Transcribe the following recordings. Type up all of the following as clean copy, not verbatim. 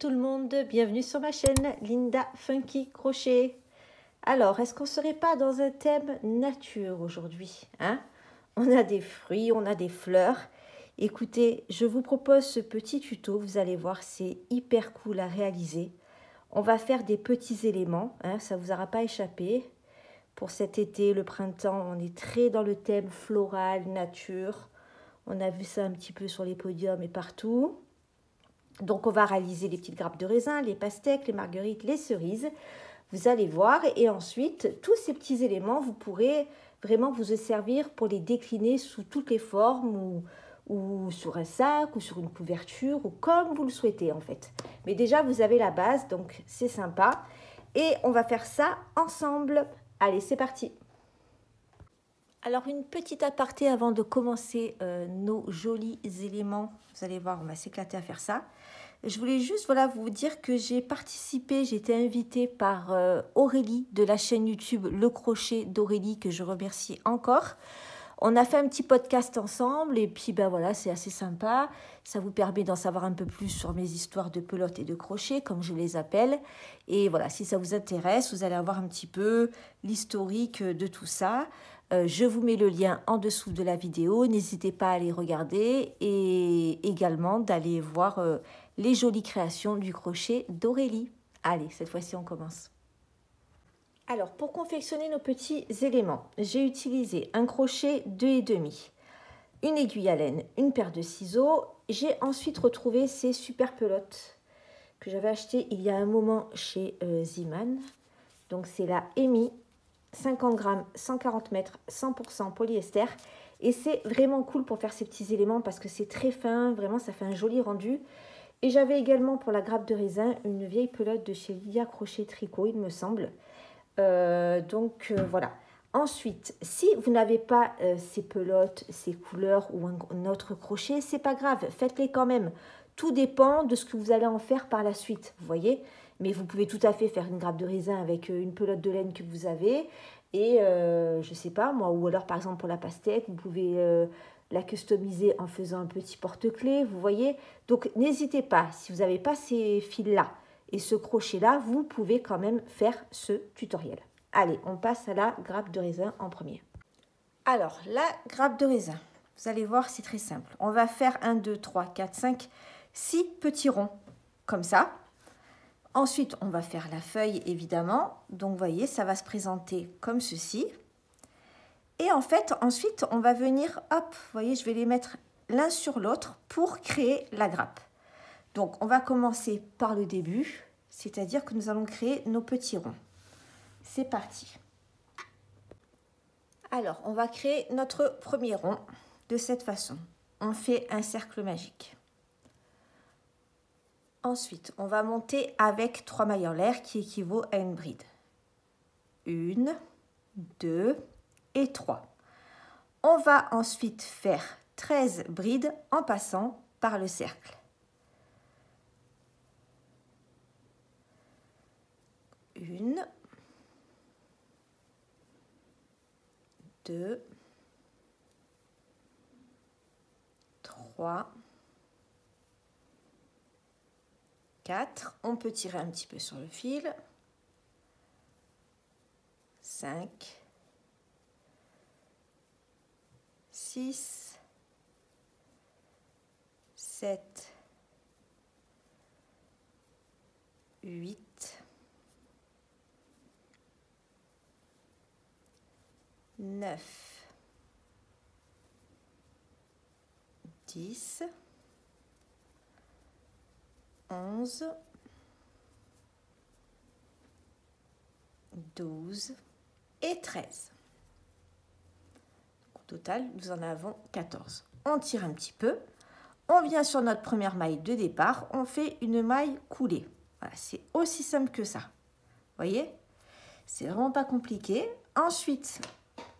tout le monde, bienvenue sur ma chaîne Linda Funky Crochet. Alors, est-ce qu'on ne serait pas dans un thème nature aujourd'hui, hein? On a des fruits, on a des fleurs. Écoutez, je vous propose ce petit tuto, vous allez voir, c'est hyper cool à réaliser. On va faire des petits éléments, hein, ça ne vous aura pas échappé. Pour cet été, le printemps, on est très dans le thème floral, nature. On a vu ça un petit peu sur les podiums et partout. Donc, on va réaliser les petites grappes de raisin, les pastèques, les marguerites, les cerises. Vous allez voir. Et ensuite, tous ces petits éléments, vous pourrez vraiment vous en servir pour les décliner sous toutes les formes ou sur un sac ou sur une couverture ou comme vous le souhaitez en fait. Mais déjà, vous avez la base, donc c'est sympa. Et on va faire ça ensemble. Allez, c'est parti. Alors, une petite aparté avant de commencer nos jolis éléments. Vous allez voir, on va s'éclater à faire ça. Je voulais juste vous dire que j'ai participé, j'ai été invitée par Aurélie de la chaîne YouTube Le Crochet d'Aurélie, que je remercie encore. On a fait un petit podcast ensemble et puis voilà, c'est assez sympa. Ça vous permet d'en savoir un peu plus sur mes histoires de pelote et de crochet, comme je les appelle. Et voilà, si ça vous intéresse, vous allez avoir un petit peu l'historique de tout ça. Je vous mets le lien en dessous de la vidéo. N'hésitez pas à aller regarder et également d'aller voir les jolies créations du crochet d'Aurélie. Allez, cette fois-ci, on commence. Alors, pour confectionner nos petits éléments, j'ai utilisé un crochet 2,5, une aiguille à laine, une paire de ciseaux. J'ai ensuite retrouvé ces super pelotes que j'avais achetées il y a un moment chez Zeeman. Donc, c'est la Emi, 50 grammes, 140 mètres, 100% polyester. Et c'est vraiment cool pour faire ces petits éléments parce que c'est très fin, vraiment, ça fait un joli rendu. Et j'avais également pour la grappe de raisin une vieille pelote de chez Lidia Crochet Tricot, il me semble. Voilà. Ensuite, si vous n'avez pas ces pelotes, ces couleurs ou un autre crochet, c'est pas grave, faites-les quand même. Tout dépend de ce que vous allez en faire par la suite, vous voyez. Mais vous pouvez tout à fait faire une grappe de raisin avec une pelote de laine que vous avez. Et je sais pas moi, ou alors par exemple pour la pastèque, vous pouvez la customiser en faisant un petit porte-clés, vous voyez. Donc n'hésitez pas, si vous n'avez pas ces fils-là et ce crochet-là, vous pouvez quand même faire ce tutoriel. Allez, on passe à la grappe de raisin en premier. Alors, la grappe de raisin, vous allez voir, c'est très simple. On va faire 1, 2, 3, 4, 5, 6 petits ronds, comme ça. Ensuite, on va faire la feuille, évidemment. Donc, vous voyez, ça va se présenter comme ceci. Et en fait, ensuite, on va venir, hop, vous voyez, je vais les mettre l'un sur l'autre pour créer la grappe. Donc, on va commencer par le début, c'est-à-dire que nous allons créer nos petits ronds. C'est parti. Alors, on va créer notre premier rond de cette façon. On fait un cercle magique. Ensuite, on va monter avec 3 mailles en l'air qui équivaut à une bride. 1, 2 et 3. On va ensuite faire 13 brides en passant par le cercle. 1, 2, 3, 4. On peut tirer un petit peu sur le fil. 5, 6, 7, 8, 9, 10, 11, 12 et 13. Au total, nous en avons 14. On tire un petit peu. On vient sur notre première maille de départ. On fait une maille coulée. Voilà, c'est aussi simple que ça. Vous voyez? C'est vraiment pas compliqué. Ensuite,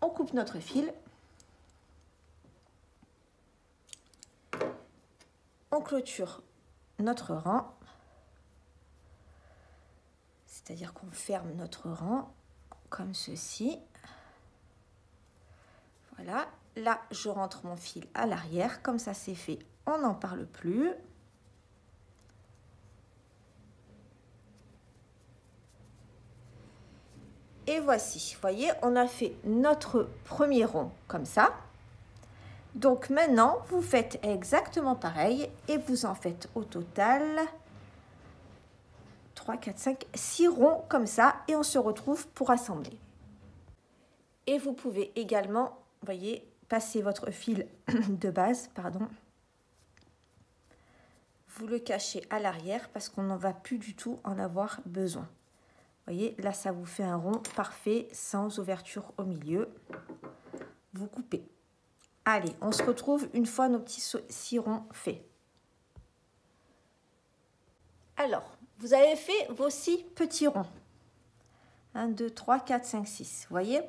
on coupe notre fil. On clôture notre rang. C'est-à-dire qu'on ferme notre rang comme ceci. Voilà. Là, je rentre mon fil à l'arrière. Comme ça, c'est fait. On n'en parle plus. Et voici, vous voyez, on a fait notre premier rond comme ça. Donc maintenant, vous faites exactement pareil et vous en faites au total 3, 4, 5, 6 ronds comme ça et on se retrouve pour assembler. Et vous pouvez également, vous voyez, passer votre fil de base, pardon. Vous le cachez à l'arrière parce qu'on n'en va plus du tout en avoir besoin. Vous voyez, là, ça vous fait un rond parfait, sans ouverture au milieu. Vous coupez. Allez, on se retrouve une fois nos petits 6 ronds faits. Alors, vous avez fait vos 6 petits ronds. 1, 2, 3, 4, 5, 6. Vous voyez?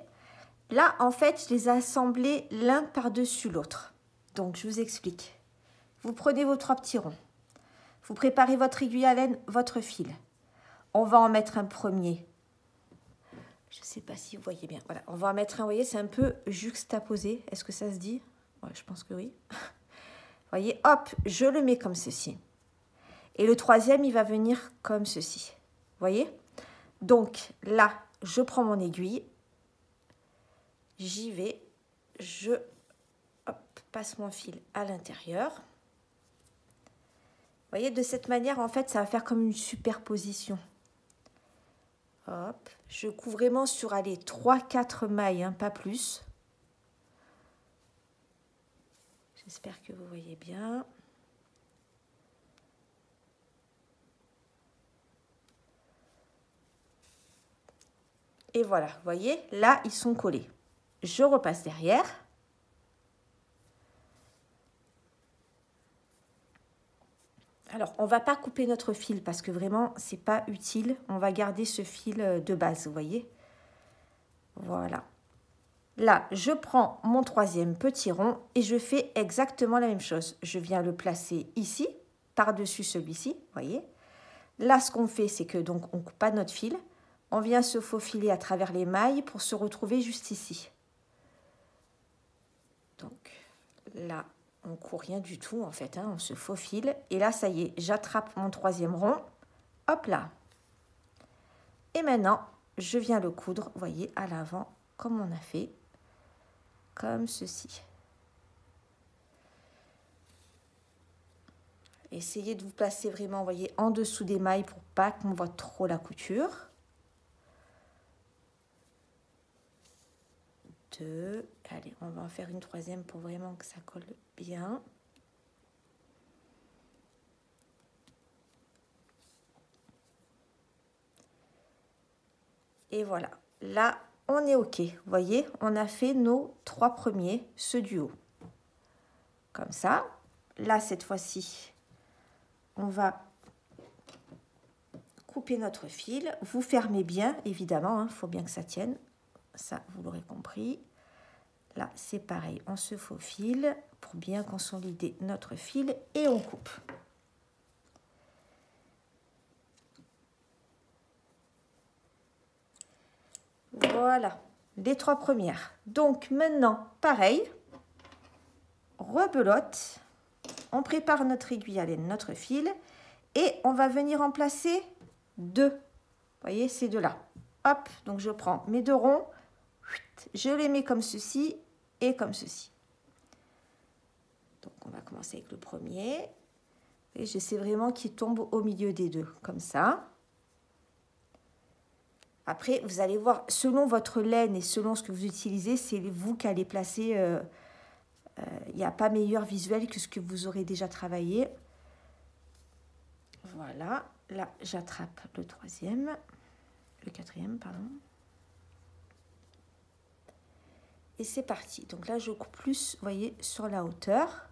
Là, en fait, je les ai assemblés l'un par-dessus l'autre. Donc, je vous explique. Vous prenez vos 3 petits ronds. Vous préparez votre aiguille à laine, votre fil. On va en mettre un premier. Je ne sais pas si vous voyez bien. Voilà, on va en mettre un, vous voyez, c'est un peu juxtaposé. Est-ce que ça se dit? Ouais, je pense que oui. Vous voyez, hop, je le mets comme ceci. Et le troisième, il va venir comme ceci. Vous voyez? Donc là, je prends mon aiguille. J'y vais. Je passe mon fil à l'intérieur. Vous voyez, de cette manière, en fait, ça va faire comme une superposition. Hop, je couds vraiment sur, allez, 3-4 mailles, hein, pas plus. J'espère que vous voyez bien. Et voilà, vous voyez, là, ils sont collés. Je repasse derrière. Alors, on ne va pas couper notre fil parce que vraiment, ce n'est pas utile. On va garder ce fil de base, vous voyez. Voilà. Là, je prends mon troisième petit rond et je fais exactement la même chose. Je viens le placer ici, par-dessus celui-ci, vous voyez. Là, ce qu'on fait, c'est que donc on ne coupe pas notre fil. On vient se faufiler à travers les mailles pour se retrouver juste ici. Donc, là, on ne court rien du tout, en fait, hein, on se faufile. Et là, ça y est, j'attrape mon troisième rond. Hop là. Et maintenant, je viens le coudre, vous voyez, à l'avant, comme on a fait, comme ceci. Essayez de vous placer vraiment, vous voyez, en dessous des mailles pour pas qu'on voit trop la couture. 2. Allez, on va en faire une troisième pour vraiment que ça colle bien. Et voilà, là, on est OK. Vous voyez, on a fait nos 3 premiers, ceux du haut. Comme ça. Là, cette fois-ci, on va couper notre fil. Vous fermez bien, évidemment, il faut bien que ça tienne. Ça, vous l'aurez compris. Là, c'est pareil, on se faufile pour bien consolider notre fil et on coupe. Voilà, les 3 premières. Donc maintenant, pareil, rebelote, on prépare notre aiguille à laine, notre fil, et on va venir en placer 2. Vous voyez, ces deux-là. Hop, donc je prends mes 2 ronds, je les mets comme ceci et comme ceci. Donc on va commencer avec le premier. Et j'essaie vraiment qu'il tombe au milieu des deux, comme ça. Après, vous allez voir, selon votre laine et selon ce que vous utilisez, c'est vous qui allez placer. Il n'y a pas meilleur visuel que ce que vous aurez déjà travaillé. Voilà, là j'attrape le troisième, le quatrième, pardon. Et c'est parti. Donc là, je coupe plus, vous voyez, sur la hauteur.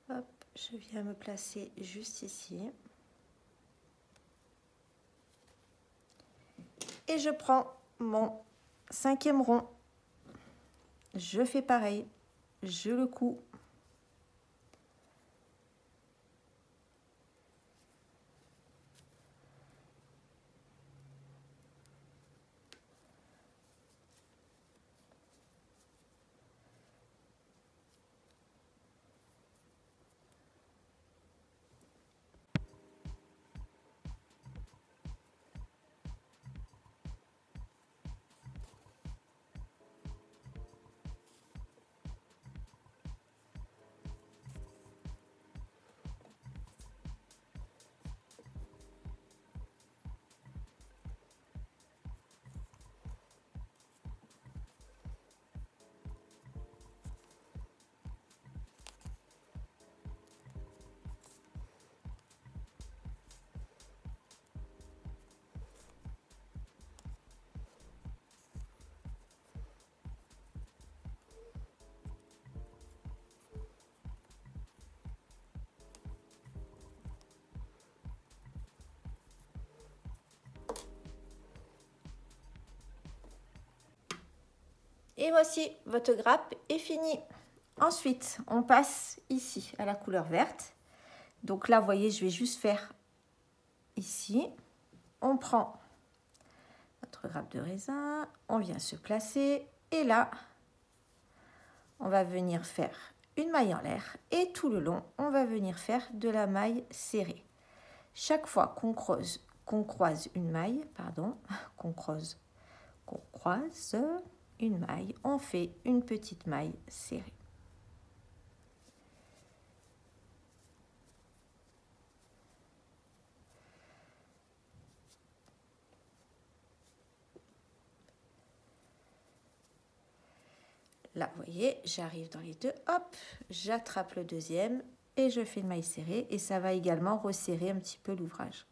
Hop, je viens me placer juste ici. Et je prends mon 5e rond. Je fais pareil. Je le couds. Et voici, votre grappe est finie. Ensuite, on passe ici à la couleur verte. Donc là, vous voyez, je vais juste faire ici. On prend notre grappe de raisin, on vient se placer. Et là, on va venir faire une maille en l'air. Et tout le long, on va venir faire de la maille serrée. Chaque fois qu'on croise une maille, qu'on croise une maille, on fait une petite maille serrée. Là, vous voyez, j'arrive dans les deux, hop, j'attrape le deuxième et je fais une maille serrée et ça va également resserrer un petit peu l'ouvrage.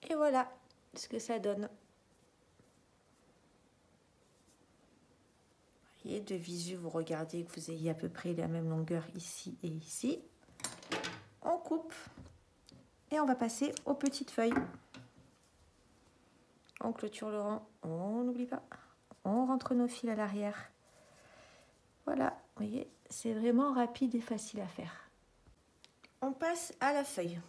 Et voilà ce que ça donne. Vous voyez, de visu, vous regardez que vous ayez à peu près la même longueur ici et ici. On coupe et on va passer aux petites feuilles. On clôture le rang, on n'oublie pas. On rentre nos fils à l'arrière. Voilà, vous voyez, c'est vraiment rapide et facile à faire. On passe à la feuille.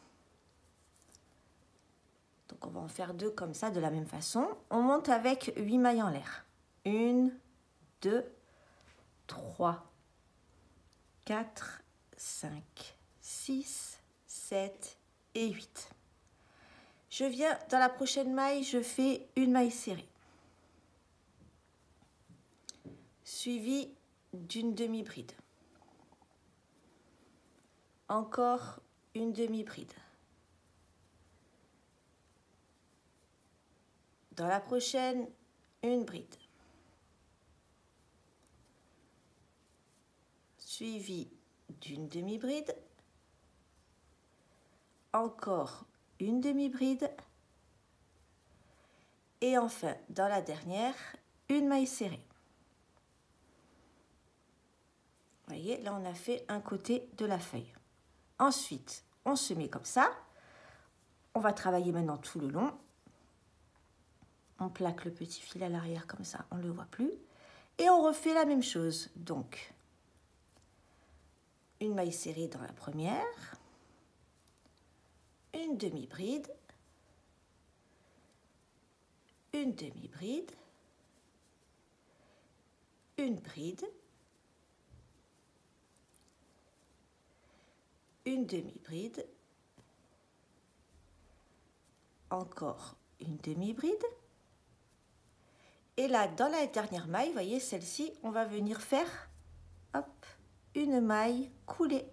Donc on va en faire deux comme ça, de la même façon. On monte avec 8 mailles en l'air. 1, 2, 3, 4, 5, 6, 7 et 8. Je viens dans la prochaine maille, je fais une maille serrée. Suivie d'une demi-bride. Encore une demi-bride. Dans la prochaine, une bride. Suivie d'une demi-bride. Encore une demi-bride. Et enfin, dans la dernière, une maille serrée. Vous voyez, là on a fait un côté de la feuille. Ensuite, on se met comme ça. On va travailler maintenant tout le long. On plaque le petit fil à l'arrière comme ça, on ne le voit plus. Et on refait la même chose. Donc, une maille serrée dans la première, une demi-bride, une demi-bride, une bride, une demi-bride, encore une demi-bride. Et là, dans la dernière maille, vous voyez, celle-ci, on va venir faire, hop, une maille coulée.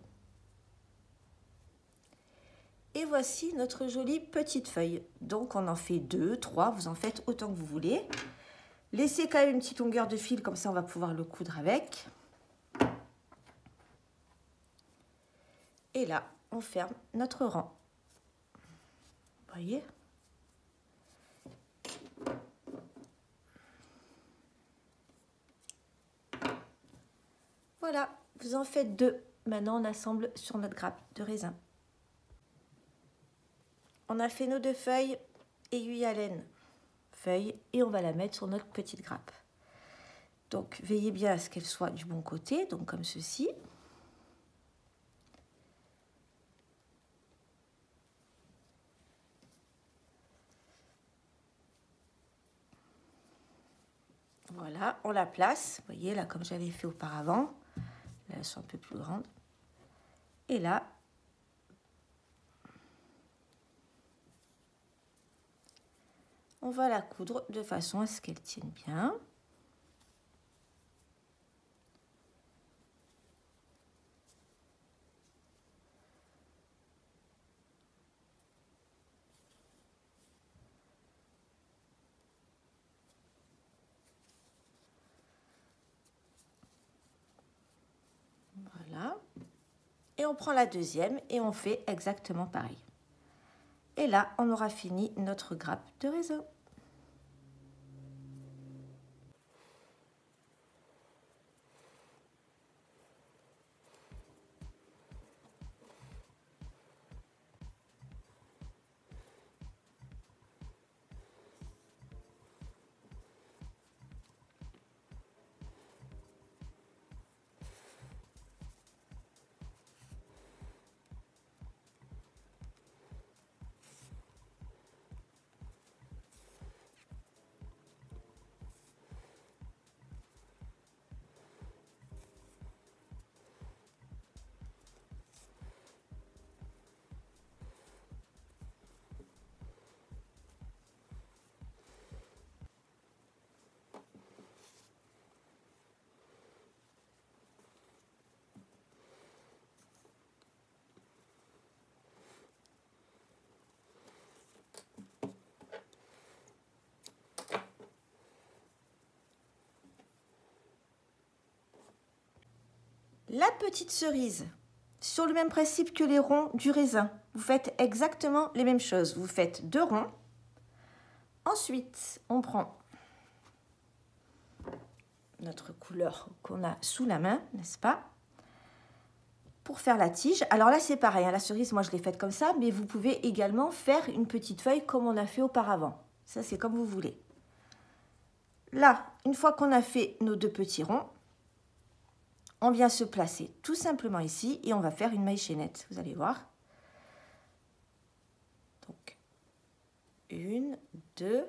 Et voici notre jolie petite feuille. Donc, on en fait 2, 3, vous en faites autant que vous voulez. Laissez quand même une petite longueur de fil, comme ça, on va pouvoir le coudre avec. Et là, on ferme notre rang. Vous voyez ? Voilà, vous en faites 2. Maintenant, on assemble sur notre grappe de raisin. On a fait nos 2 feuilles, aiguille à laine, feuille, et on va la mettre sur notre petite grappe. Donc, veillez bien à ce qu'elle soit du bon côté, donc comme ceci. Voilà, on la place, vous voyez, là, comme j'avais fait auparavant. Là, elles sont un peu plus grandes. Et là, on va la coudre de façon à ce qu'elle tienne bien. Voilà. Et Et on prend la deuxième et on fait exactement pareil. Et là, on aura fini notre grappe de raisin. La petite cerise, sur le même principe que les ronds du raisin, vous faites exactement les mêmes choses. Vous faites 2 ronds. Ensuite, on prend notre couleur qu'on a sous la main, n'est-ce pas? Pour faire la tige. Alors là, c'est pareil, hein, la cerise, moi je l'ai faite comme ça, mais vous pouvez également faire une petite feuille comme on a fait auparavant. Ça, c'est comme vous voulez. Là, une fois qu'on a fait nos 2 petits ronds, on vient se placer tout simplement ici et on va faire une maille chaînette. Vous allez voir. Donc, 1, 2,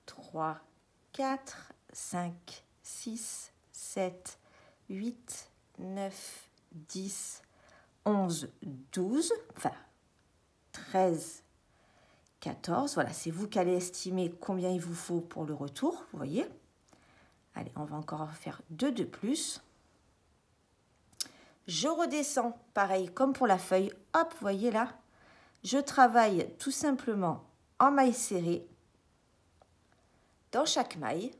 3, 4, 5, 6, 7, 8, 9, 10, 11, 12, enfin 13, 14. Voilà, c'est vous qui allez estimer combien il vous faut pour le retour, vous voyez. Allez, on va encore faire 2 de plus. Je redescends, pareil, comme pour la feuille. Hop, vous voyez là, je travaille tout simplement en maille serrée dans chaque maille.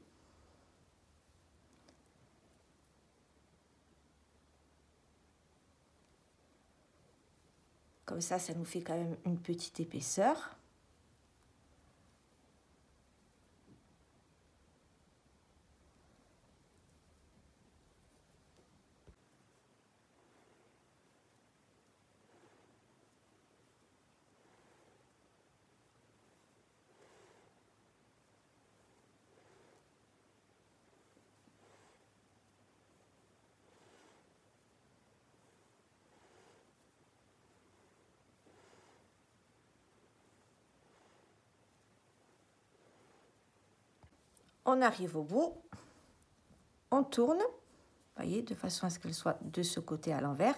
Comme ça nous fait quand même une petite épaisseur. On arrive au bout, on tourne, vous voyez, de façon à ce qu'elle soit de ce côté à l'envers.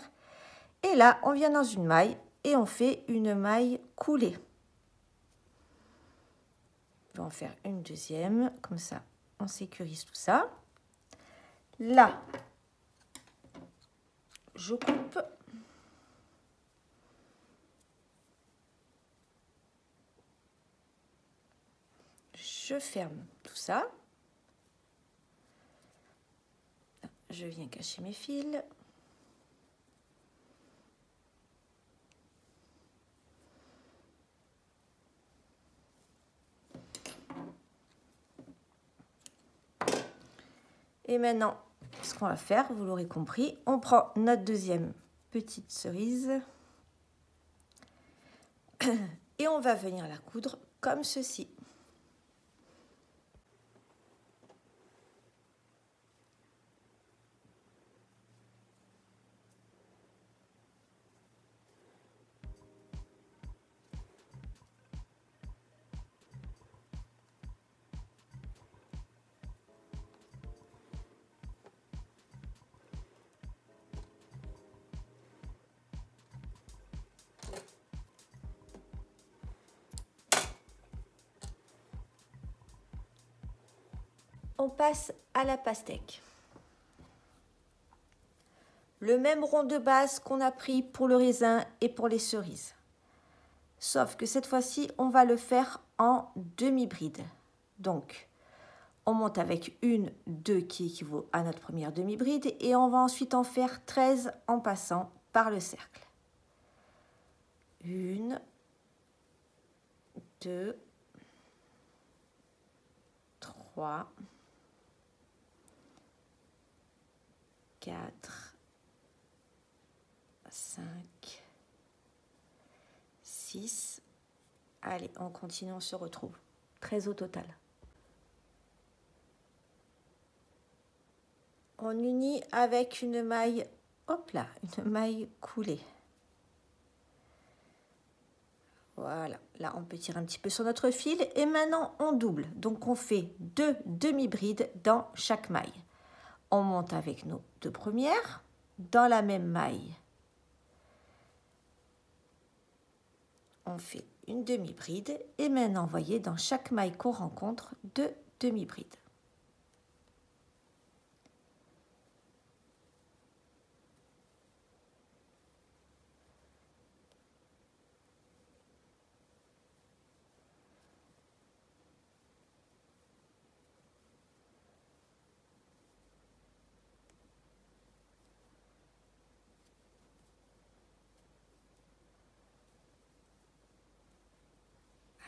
Et là, on vient dans une maille et on fait une maille coulée. On va en faire une deuxième, comme ça, on sécurise tout ça. Là, je coupe. Je ferme tout ça. Je viens cacher mes fils. Et maintenant, ce qu'on va faire, vous l'aurez compris, on prend notre deuxième petite cerise et on va venir la coudre comme ceci. On passe à la pastèque. Le même rond de base qu'on a pris pour le raisin et pour les cerises. Sauf que cette fois-ci, on va le faire en demi-bride. Donc, on monte avec une, 2 qui équivaut à notre première demi-bride et on va ensuite en faire 13 en passant par le cercle. 1, 2, 3, 4, 5, 6. Allez, on continue, on se retrouve. 13 au total. On unit avec une maille, hop là, une maille coulée. Voilà, là on peut tirer un petit peu sur notre fil et maintenant on double. Donc on fait 2 demi-brides dans chaque maille. On monte avec nos 2 premières dans la même maille. On fait une demi-bride et maintenant, vous voyez, dans chaque maille qu'on rencontre, 2 demi-brides.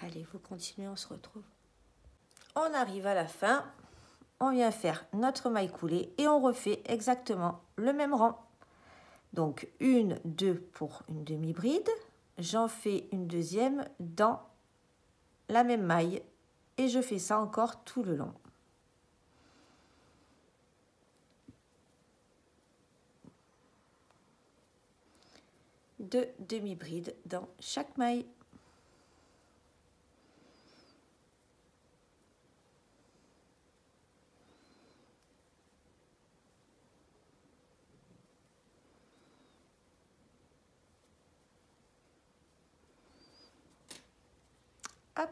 Allez, vous continuez, on se retrouve. On arrive à la fin, on vient faire notre maille coulée et on refait exactement le même rang. Donc, 1, 2 pour une demi-bride. J'en fais une deuxième dans la même maille et je fais ça encore tout le long. Deux demi-brides dans chaque maille. Hop.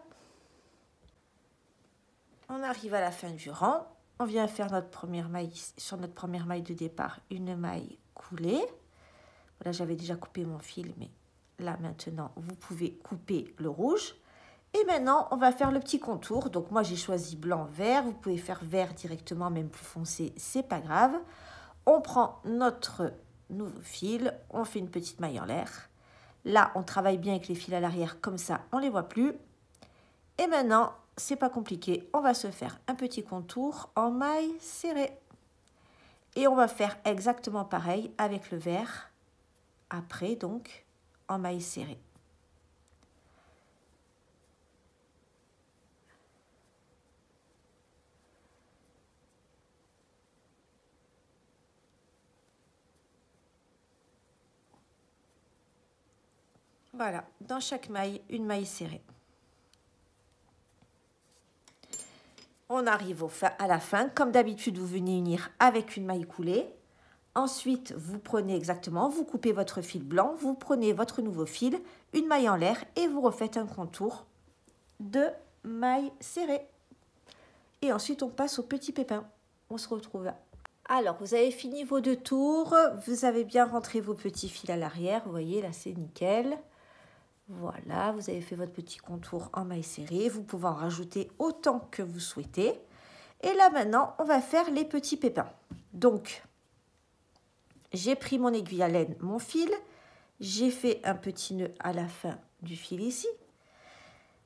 On arrive à la fin du rang. On vient faire notre première maille, sur notre première maille de départ, une maille coulée. Voilà, j'avais déjà coupé mon fil, mais là maintenant, vous pouvez couper le rouge. Et maintenant, on va faire le petit contour. Donc moi, j'ai choisi blanc-vert. Vous pouvez faire vert directement, même plus foncé, c'est pas grave. On prend notre nouveau fil, on fait une petite maille en l'air. Là, on travaille bien avec les fils à l'arrière, comme ça, on ne les voit plus. Et maintenant, c'est pas compliqué, on va se faire un petit contour en maille serrée. Et on va faire exactement pareil avec le vert, après donc en maille serrée. Voilà, dans chaque maille, une maille serrée. On arrive à la fin. Comme d'habitude, vous venez unir avec une maille coulée. Ensuite, vous prenez exactement, vous coupez votre fil blanc, vous prenez votre nouveau fil, une maille en l'air et vous refaites un contour de maille serrée. Et ensuite, on passe au petit pépin. On se retrouve là. Alors, vous avez fini vos 2 tours. Vous avez bien rentré vos petits fils à l'arrière. Vous voyez, là, c'est nickel. Voilà, vous avez fait votre petit contour en maille serrée. Vous pouvez en rajouter autant que vous souhaitez. Et là, maintenant, on va faire les petits pépins. Donc, j'ai pris mon aiguille à laine, mon fil. J'ai fait un petit nœud à la fin du fil ici.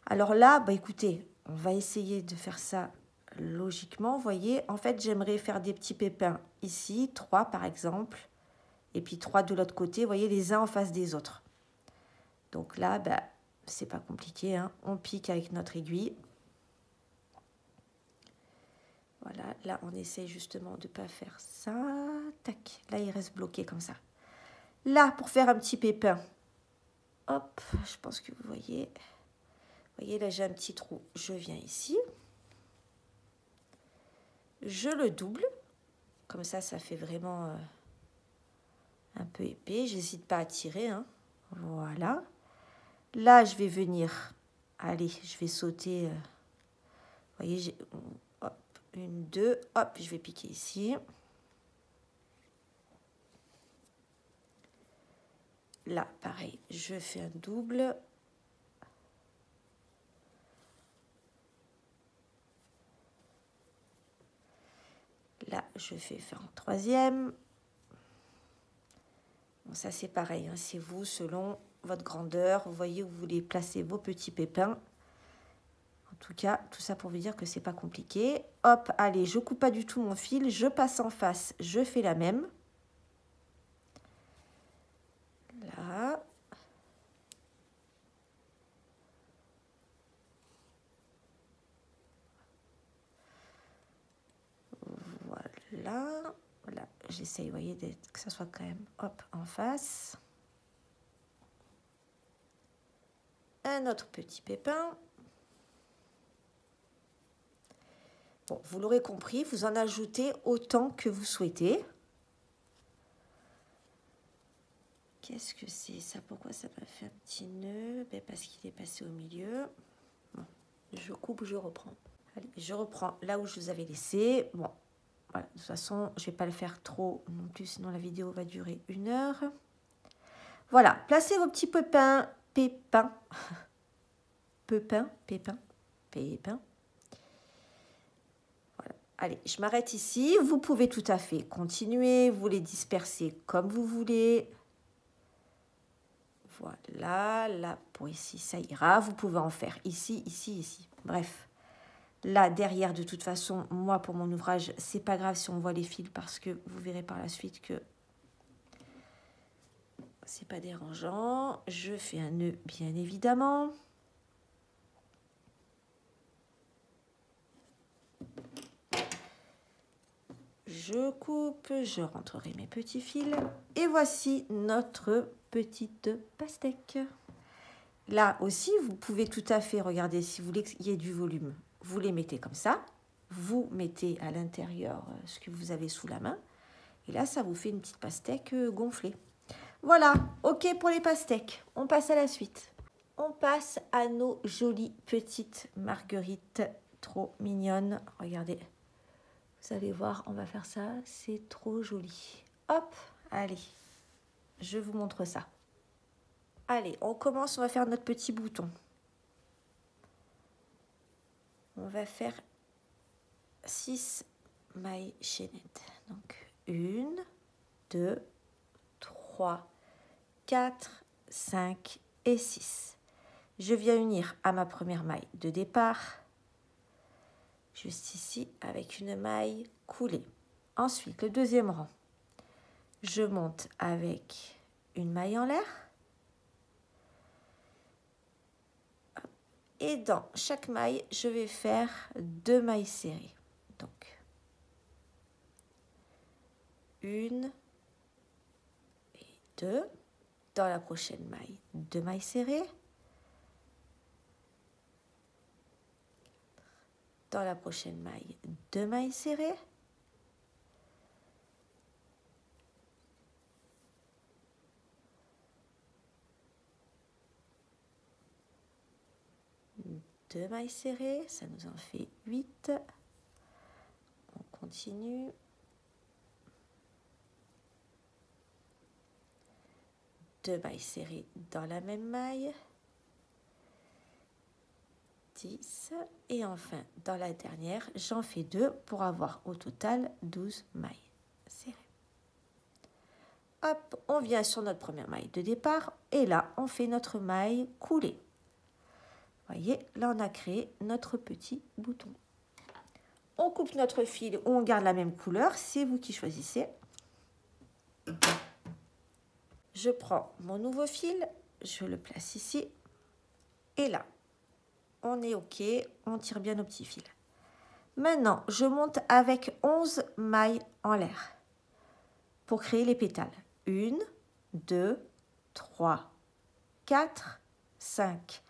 Alors là, bah écoutez, on va essayer de faire ça logiquement. Vous voyez, en fait, j'aimerais faire des petits pépins ici, 3 par exemple. Et puis 3 de l'autre côté, vous voyez, les uns en face des autres. Donc là, bah, c'est pas compliqué, hein. On pique avec notre aiguille. Voilà, là, on essaye justement de ne pas faire ça. Tac, là, il reste bloqué comme ça. Là, pour faire un petit pépin, hop, je pense que vous voyez. Vous voyez, là, j'ai un petit trou. Je viens ici. Je le double. Comme ça fait vraiment un peu épais. J'hésite pas à tirer, hein. Voilà. Là, je vais venir, allez, je vais sauter, vous voyez, j'ai, hop, 1, 2, hop, je vais piquer ici. Là, pareil, je fais un double. Là, je vais faire un 3e. Bon, ça, c'est pareil, hein, c'est vous, selon votre grandeur. Vous voyez où vous voulez placer vos petits pépins. En tout cas, tout ça pour vous dire que c'est pas compliqué. Hop, allez, je coupe pas du tout mon fil. Je passe en face, je fais la même. Là. Voilà. Voilà. J'essaye, vous voyez, que ça soit quand même, hop, en face. Un autre petit pépin. Bon, vous l'aurez compris, vous en ajoutez autant que vous souhaitez. Qu'est-ce que c'est ça? Pourquoi ça m'a fait un petit nœud? Ben parce qu'il est passé au milieu. Bon, je coupe, je reprends. Allez, je reprends là où je vous avais laissé. Bon, voilà, de toute façon, je ne vais pas le faire trop non plus, sinon la vidéo va durer 1 heure. Voilà, placez vos petits pépins. Pépins. Pépins. Voilà. Allez, je m'arrête ici. Vous pouvez tout à fait continuer. Vous les disperser comme vous voulez. Voilà, là, pour ici, ça ira. Vous pouvez en faire ici, ici. Bref, là, derrière, de toute façon, moi, pour mon ouvrage, c'est pas grave si on voit les fils parce que vous verrez par la suite que c'est pas dérangeant. Je fais un nœud, bien évidemment. Je coupe, je rentrerai mes petits fils. Et voici notre petite pastèque. Là aussi, vous pouvez tout à fait, regarder, si vous voulez qu'il y ait du volume, vous les mettez comme ça. Vous mettez à l'intérieur ce que vous avez sous la main. Et là, ça vous fait une petite pastèque gonflée. Voilà, ok pour les pastèques. On passe à la suite. On passe à nos jolies petites marguerites trop mignonnes. Regardez. Vous allez voir, on va faire ça, c'est trop joli. Hop, allez, je vous montre ça. Allez, on commence, on va faire notre petit bouton. On va faire 6 mailles chaînettes. Donc 1, 2, 3, 4, 5 et 6. Je viens unir à ma première maille de départ. Juste ici avec une maille coulée. Ensuite, le deuxième rang, je monte avec une maille en l'air. Et dans chaque maille, je vais faire 2 mailles serrées. Donc, 1 et 2. Dans la prochaine maille, 2 mailles serrées. Dans la prochaine maille, 2 mailles serrées. Deux mailles serrées, ça nous en fait 8. On continue. Deux mailles serrées dans la même maille. 10. Et enfin, dans la dernière, j'en fais 2 pour avoir au total 12 mailles serrées. Hop, on vient sur notre première maille de départ et là, on fait notre maille coulée. Vous voyez, là, on a créé notre petit bouton. On coupe notre fil ou on garde la même couleur, c'est vous qui choisissez. Je prends mon nouveau fil, je le place ici et là. On est OK, on tire bien nos petits fils. Maintenant, je monte avec 11 mailles en l'air pour créer les pétales. 1, 2, 3, 4, 5,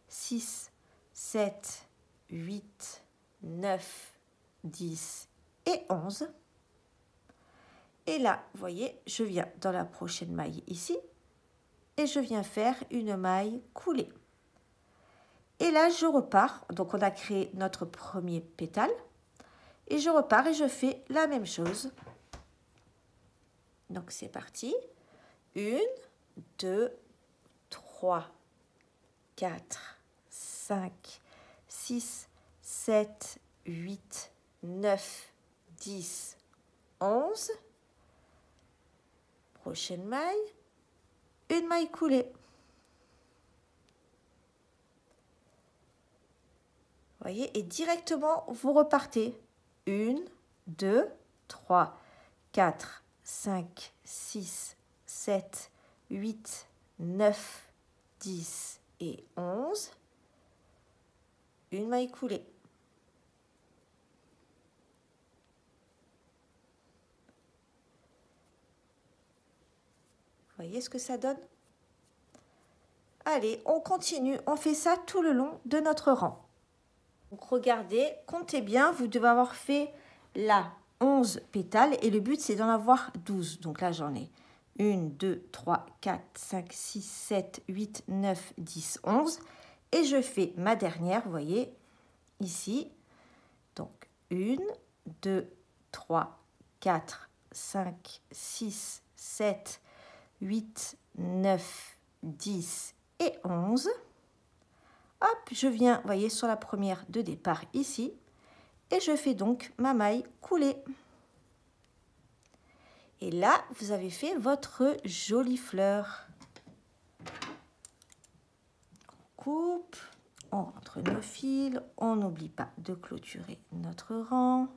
6, 7, 8, 9, 10 et 11. Et là, vous voyez, je viens dans la prochaine maille ici et je viens faire une maille coulée. Et là, je repars. Donc, on a créé notre premier pétale. Et je repars et je fais la même chose. Donc, c'est parti. 1, 2, 3, 4, 5, 6, 7, 8, 9, 10, 11. Prochaine maille. Une maille coulée. voyez, et directement, vous repartez. 1, 2, 3, 4, 5, 6, 7, 8, 9, 10 et 11. Une maille coulée. Voyez ce que ça donne? Allez, on continue, on fait ça tout le long de notre rang. Donc regardez, comptez bien, vous devez avoir fait là 11 pétales et le but c'est d'en avoir 12. Donc là j'en ai 1, 2, 3, 4, 5, 6, 7, 8, 9, 10, 11. Et je fais ma dernière, vous voyez, ici. Donc 1, 2, 3, 4, 5, 6, 7, 8, 9, 10 et 11. Hop, je viens, vous voyez, sur la première de départ ici. Et je fais donc ma maille coulée. Et là, vous avez fait votre jolie fleur. On coupe, on rentre nos fils, on n'oublie pas de clôturer notre rang.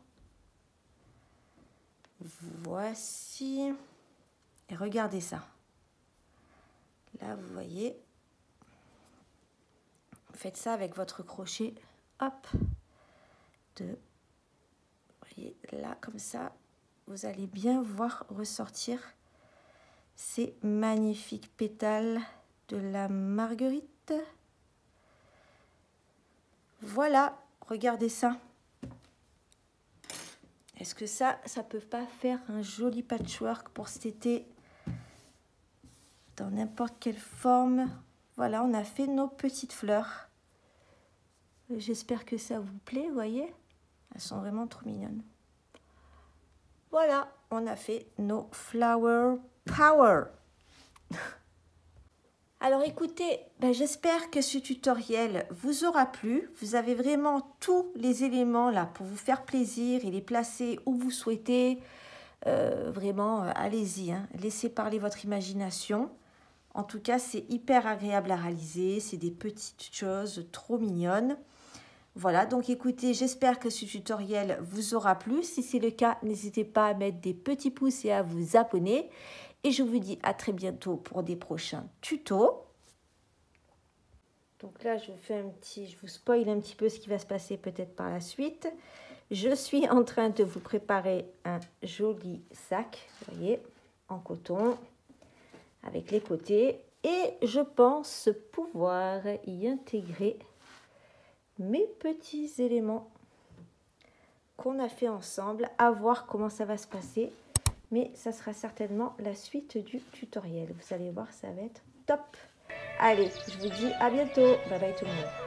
Voici. Et regardez ça. Là, vous voyez, faites ça avec votre crochet. Hop. Vous voyez, là, comme ça, vous allez bien voir ressortir ces magnifiques pétales de la marguerite. Voilà, regardez ça. Est-ce que ça peut pas faire un joli patchwork pour cet été? Dans n'importe quelle forme. Voilà, on a fait nos petites fleurs. J'espère que ça vous plaît, vous voyez? Elles sont vraiment trop mignonnes. Voilà, on a fait nos Flower Power. Alors écoutez, j'espère que ce tutoriel vous aura plu. Vous avez vraiment tous les éléments là pour vous faire plaisir et les placer où vous souhaitez. Vraiment, allez-y, hein. Laissez parler votre imagination. En tout cas, c'est hyper agréable à réaliser. C'est des petites choses trop mignonnes. Voilà, donc écoutez, j'espère que ce tutoriel vous aura plu. Si c'est le cas, n'hésitez pas à mettre des petits pouces et à vous abonner. Et je vous dis à très bientôt pour des prochains tutos. Donc là, je vous spoil un petit peu ce qui va se passer peut-être par la suite. Je suis en train de vous préparer un joli sac, vous voyez, en coton, avec les côtés. Et je pense pouvoir y intégrer mes petits éléments qu'on a fait ensemble, à voir comment ça va se passer. Mais ça sera certainement la suite du tutoriel. Vous allez voir, ça va être top. Allez, je vous dis à bientôt. Bye bye tout le monde.